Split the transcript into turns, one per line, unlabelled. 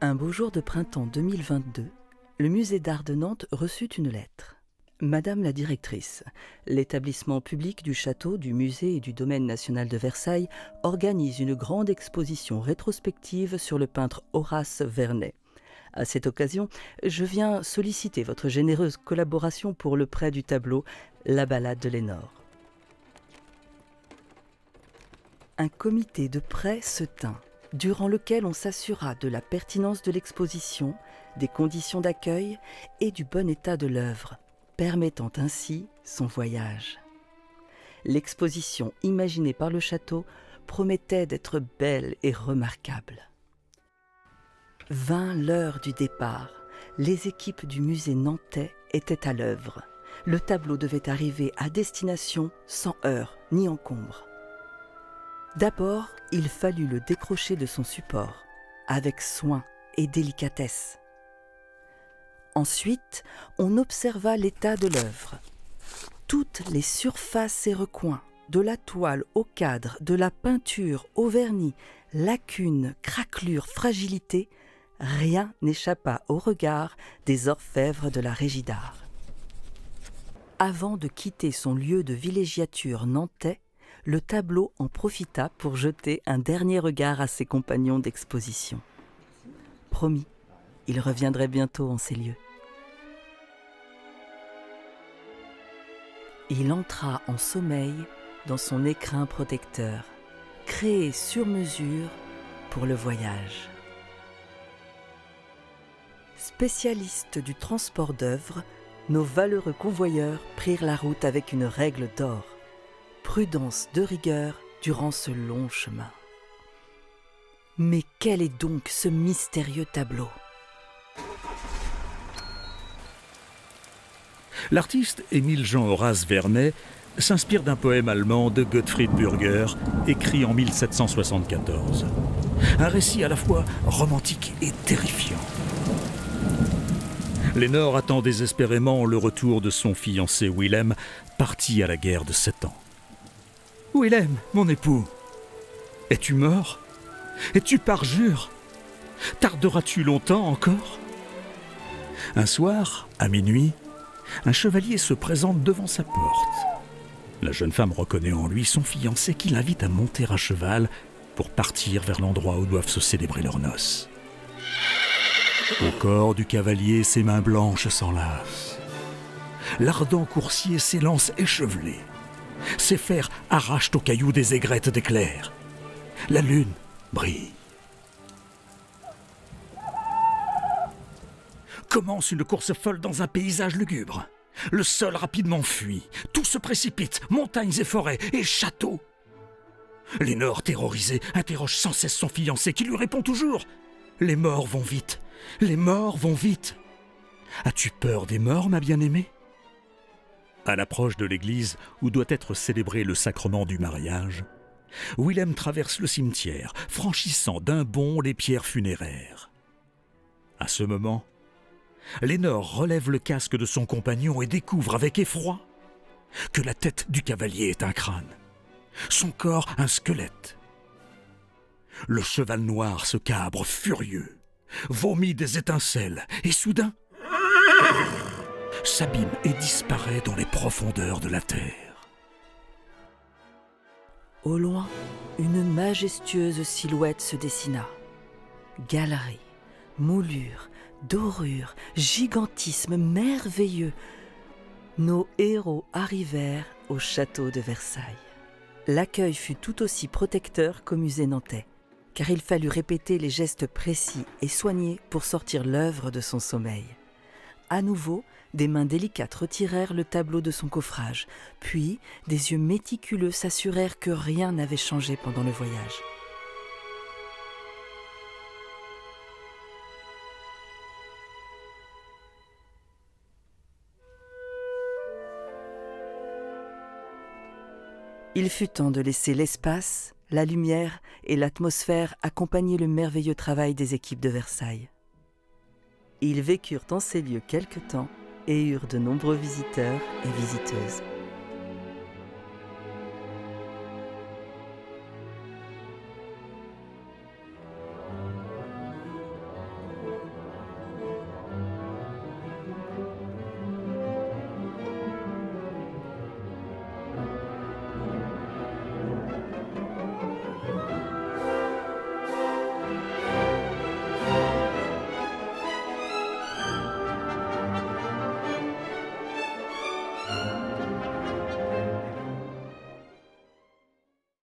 Un beau jour de printemps 2022, le musée d'art de Nantes reçut une lettre. Madame la directrice, l'établissement public du château, du musée et du domaine national de Versailles organise une grande exposition rétrospective sur le peintre Horace Vernet. À cette occasion, je viens solliciter votre généreuse collaboration pour le prêt du tableau « La Ballade de Lénore ». Un comité de prêt se tint, durant lequel on s'assura de la pertinence de l'exposition, des conditions d'accueil et du bon état de l'œuvre, permettant ainsi son voyage. L'exposition imaginée par le château promettait d'être belle et remarquable. Vint l'heure du départ. Les équipes du musée nantais étaient à l'œuvre. Le tableau devait arriver à destination sans heurts ni encombre. D'abord, il fallut le décrocher de son support, avec soin et délicatesse. Ensuite, on observa l'état de l'œuvre. Toutes les surfaces et recoins, de la toile au cadre, de la peinture au vernis, lacunes, craquelures, fragilités, rien n'échappa au regard des orfèvres de la Régie d'art. Avant de quitter son lieu de villégiature nantais, le tableau en profita pour jeter un dernier regard à ses compagnons d'exposition. Promis, il reviendrait bientôt en ces lieux. Il entra en sommeil dans son écrin protecteur, créé sur mesure pour le voyage. Spécialistes du transport d'œuvres, nos valeureux convoyeurs prirent la route avec une règle d'or. Prudence de rigueur durant ce long chemin. Mais quel est donc ce mystérieux tableau ?
L'artiste Émile Jean Horace Vernet s'inspire d'un poème allemand de Gottfried Burger, écrit en 1774. Un récit à la fois romantique et terrifiant. Lénore attend désespérément le retour de son fiancé Willem, parti à la guerre de 7 ans. « Willem, mon époux, es-tu mort? Es-tu parjure? Tarderas-tu longtemps encore ?» Un soir, à minuit, un chevalier se présente devant sa porte. La jeune femme reconnaît en lui son fiancé qui l'invite à monter à cheval pour partir vers l'endroit où doivent se célébrer leurs noces. Au corps du cavalier, ses mains blanches s'enlacent. L'ardent coursier s'élance échevelé. Ses fers arrachent aux cailloux des aigrettes d'éclairs. La lune brille. Commence une course folle dans un paysage lugubre. Le sol rapidement fuit. Tout se précipite, montagnes et forêts et châteaux. Lénore, terrorisée, interroge sans cesse son fiancé qui lui répond toujours « Les morts vont vite, les morts vont vite. As-tu peur des morts, ma bien-aimée ?» À l'approche de l'église où doit être célébré le sacrement du mariage, Willem traverse le cimetière, franchissant d'un bond les pierres funéraires. À ce moment, Lénore relève le casque de son compagnon et découvre avec effroi que la tête du cavalier est un crâne, son corps un squelette. Le cheval noir se cabre furieux, vomit des étincelles et soudain s'abîme et disparaît dans les profondeurs de la terre.
Au loin, une majestueuse silhouette se dessina. Galerie, moulure, dorure, gigantisme merveilleux. Nos héros arrivèrent au château de Versailles. L'accueil fut tout aussi protecteur qu'au musée nantais, car il fallut répéter les gestes précis et soignés pour sortir l'œuvre de son sommeil. À nouveau, des mains délicates retirèrent le tableau de son coffrage, puis des yeux méticuleux s'assurèrent que rien n'avait changé pendant le voyage. Il fut temps de laisser l'espace, la lumière et l'atmosphère accompagner le merveilleux travail des équipes de Versailles. Ils vécurent en ces lieux quelque temps et eurent de nombreux visiteurs et visiteuses.